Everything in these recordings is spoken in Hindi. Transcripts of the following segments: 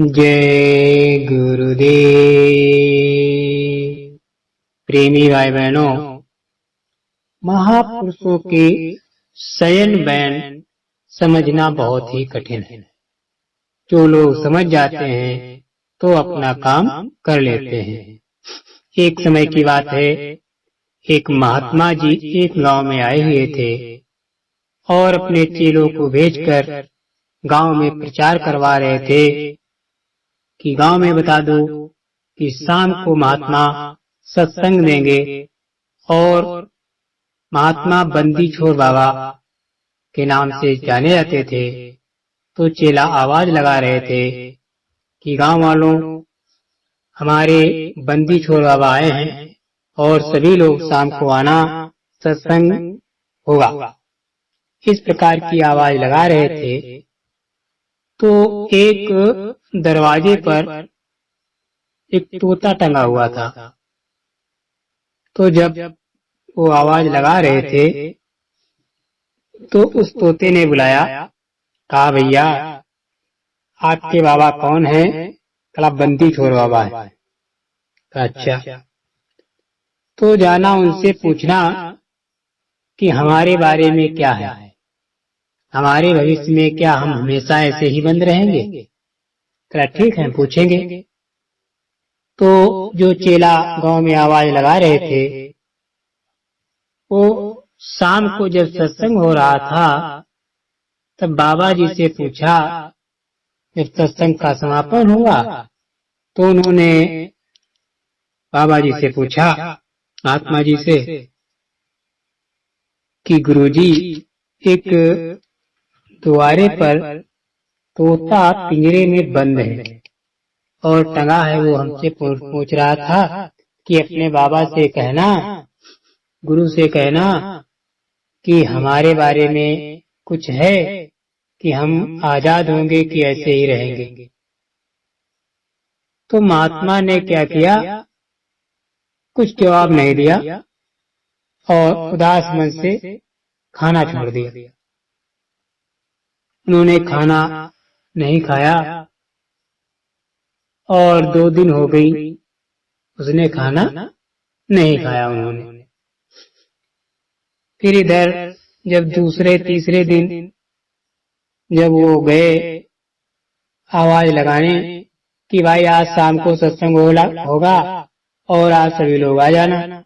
जय गुरुदेव। प्रेमी भाई बहनों, महापुरुषों के शयन बयान समझना बहुत ही कठिन है। जो लोग समझ जाते हैं तो अपना काम कर लेते हैं। एक समय की बात है, एक महात्मा जी एक गांव में आए हुए थे और अपने चेलों को भेजकर गांव में प्रचार करवा रहे थे कि गांव में बता दो कि शाम को महात्मा सत्संग देंगे। और महात्मा बंदी छोर बाबा के नाम से जाने जाते थे। तो चेला आवाज लगा रहे थे कि गांव वालों, हमारे बंदी छोर बाबा आए हैं और सभी लोग शाम को आना, सत्संग होगा। इस प्रकार की आवाज लगा रहे थे। तो एक दरवाजे पर एक तोता टंगा हुआ था। तो जब वो आवाज लगा रहे थे तो उस तोते ने बुलाया, कहा भैया आपके बाबा कौन है? कहा बंदी छोर बाबा है। कहा अच्छा, तो जाना उनसे पूछना कि हमारे बारे में क्या है, हमारे भविष्य में क्या हम हमेशा ऐसे ही बंद रहेंगे? कहा ठीक है, पूछेंगे। तो जो चेला गांव में आवाज लगा रहे थे, वो शाम को जब सत्संग हो रहा था तब बाबा जी से पूछा, जब सत्संग का समापन हुआ तो उन्होंने बाबा जी से पूछा, महात्मा जी से, कि गुरुजी एक द्वारे पर तोता पिंजरे में बंद है और टंगा है, वो हमसे पूछ रहा था कि अपने बाबा से कहना, गुरु से कहना कि हमारे बारे में कुछ है कि हम आजाद होंगे कि ऐसे ही रहेंगे। तो महात्मा ने क्या किया, कुछ जवाब नहीं दिया और उदास मन से खाना छोड़ दिया। उन्होंने खाना नहीं खाया और 2 दिन हो गई उसने खाना नहीं खाया उन्होंने। फिर इधर जब दूसरे तीसरे दिन जब वो गए आवाज लगाने कि भाई आज शाम को सत्संग होगा और आज सभी लोग आ जाना,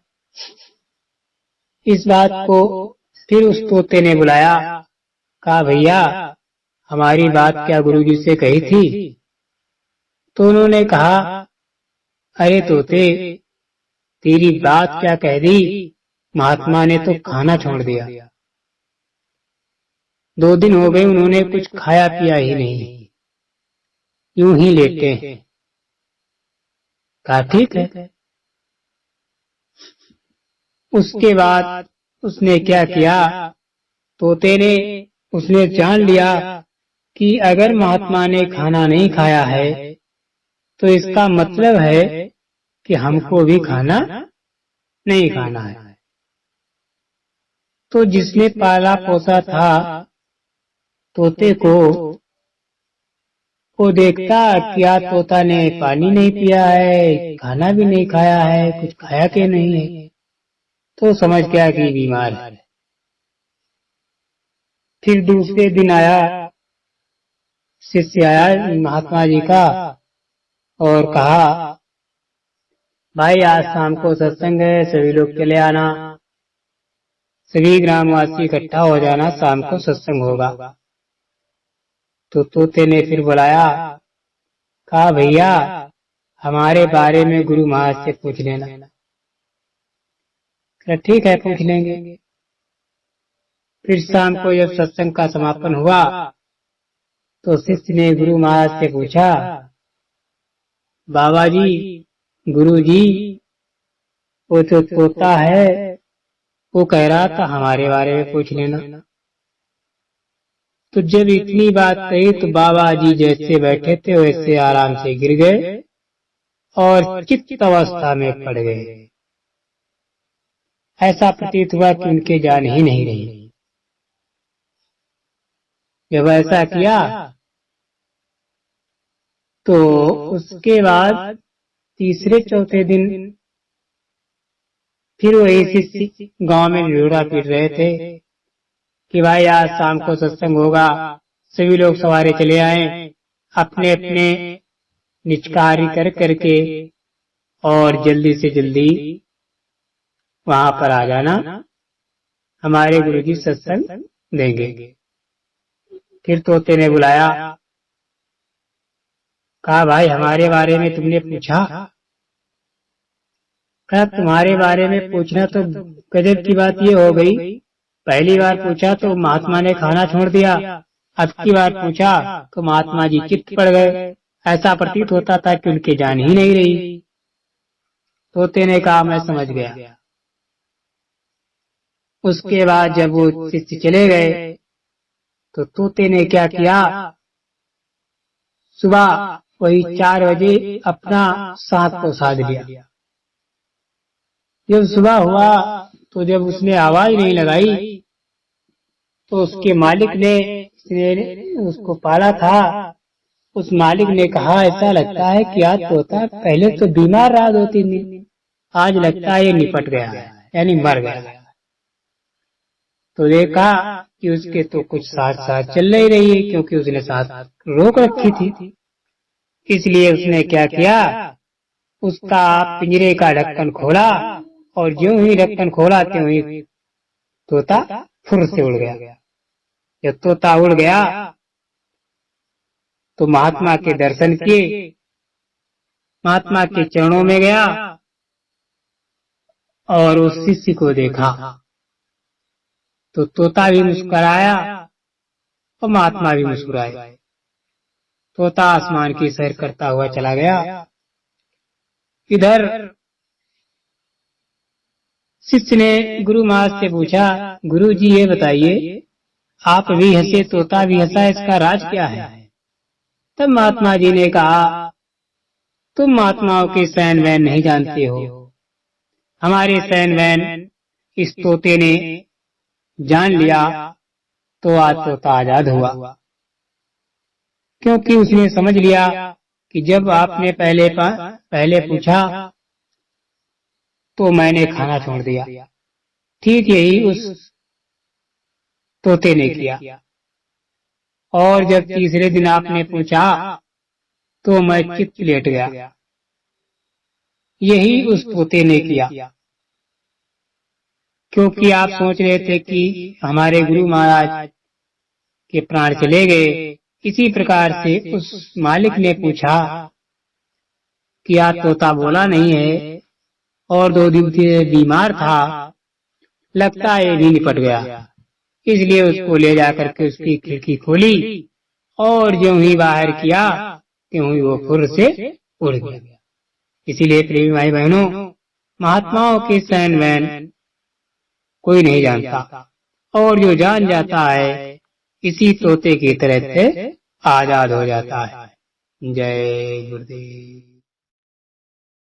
इस बात को फिर उस तोते ने बुलाया, कहा भैया हमारी बात क्या गुरुजी से कही थी? तो उन्होंने कहा, अरे तोते तेरी बात क्या कह दी, महात्मा ने तो खाना छोड़ दिया। 2 दिन हो गए उन्होंने कुछ खाया पिया ही नहीं, यूं ही लेटे हैं। कहा ठीक है। उसके बाद उसने क्या किया, तोते ने उसने जान लिया कि अगर महात्मा ने खाना नहीं खाया है तो इसका मतलब है कि हमको भी खाना नहीं खाना है। तो जिसने पाला पोसा था तोते को, वो देखता क्या तोता ने पानी नहीं पिया है, खाना भी नहीं खाया है, कुछ खाया कि नहीं है, तो समझ गया कि बीमार है। फिर दूसरे दिन आया, शिष्य आया महात्मा जी का और कहा, भाई आज शाम को सत्संग है, सभी लोग चले आना, सभी ग्रामवासी इकट्ठा हो जाना, शाम को सत्संग होगा। तो तोते ने फिर बुलाया, कहा भैया हमारे बारे में गुरु महाराज से पूछ लेना। ठीक है, पूछ लेंगे। फिर शाम को जब सत्संग का समापन हुआ तो शिष्य ने गुरु महाराज से पूछा, बाबा जी, गुरु जी, वो तो तोता है, वो कह रहा था हमारे बारे में पूछ लेना। तो जब इतनी बात कही तो बाबा जी जैसे बैठे थे वैसे आराम से गिर गए और चित्त अवस्था में पड़ गए। ऐसा प्रतीत हुआ कि उनके जान ही नहीं रही। जब ऐसा किया तो उसके बाद तीसरे चौथे दिन फिर वही शिष्य गांव में ढिढोरा पीट रहे थे कि भाई आज शाम को सत्संग होगा, सभी लोग सवारे चले आए, अपने अपने निचकारी कर करके और जल्दी से जल्दी वहां पर आ जाना, हमारे गुरुजी सत्संग देंगे। फिर तोते ने बुलाया, कहा भाई हमारे बारे में तुमने पूछा? कहा तुम्हारे बारे में पूछना तो गजब की बात ये हो गई, पहली बार पूछा तो महात्मा ने खाना छोड़ दिया, अब की बार पूछा तो महात्मा जी चित्त पड़ गए, ऐसा प्रतीत होता था कि उनकी जान ही नहीं रही। तोते ने कहा मैं समझ गया। उसके बाद जब वो शिष्य चले गए तो तोते ने क्या किया, सुबह वही 4 बजे अपना सांप को साध लिया। जब सुबह हुआ तो जब उसने आवाज नहीं लगाई तो उसके मालिक ने, उसको पाला था, उस मालिक ने कहा ऐसा लगता है कि आज तोता पहले तो बीमार रहा 2-3 दिन, आज लगता है ये निपट गया है, यानी मर गया। तो देखा कि उसके तो कुछ सांस चल नहीं रही है, क्योंकि उसने सांस रोक रखी थी। इसलिए उसने क्या किया, उसका पिंजरे का ढक्कन खोला और ज्यों ही ढक्कन खोला त्यों ही तोता फुर से उड़ गया। जब तोता उड़ गया तो महात्मा के दर्शन किए, महात्मा के चरणों में गया और उस शिष्य को देखा तो तोता भी मुस्कुराया और महात्मा भी मुस्कुराए। तोता आसमान की सैर करता हुआ चला गया। इधर शिष्य ने गुरु महाराज से पूछा, गुरु जी ये बताइए आप भी हंसे तोता भी हंसा, इसका राज क्या है? तब महात्मा जी ने कहा तुम महात्माओं के सैन वैन नहीं जानते हो, हमारे सैन वैन इस तोते ने जान लिया तो आज तोता आजाद हुआ, क्योंकि उसने समझ लिया कि जब आपने पहले पूछा तो मैंने खाना छोड़ दिया। ठीक यही उस तोते ने किया, और जब तीसरे दिन आपने पूछा तो मैं चित्त लेट गया, यही उस तोते ने किया। क्योंकि आप सोच रहे थे कि हमारे गुरु महाराज के प्राण चले गए, इसी प्रकार से उस मालिक ने पूछा कि आज तोता बोला नहीं है और 2 दिन से बीमार था, लगता है ये भी निपट गया। इसलिए उसको ले जाकर के उसकी खिड़की खोली और ज्यों ही बाहर किया त्यों ही वो फुर से उड़ गया। इसीलिए प्रेमी भाई बहनों, महात्माओं के सैन वैन कोई नहीं जानता, और जो जान जाता है इसी तोते की तरह से आजाद हो जाता है। जय गुरुदेव।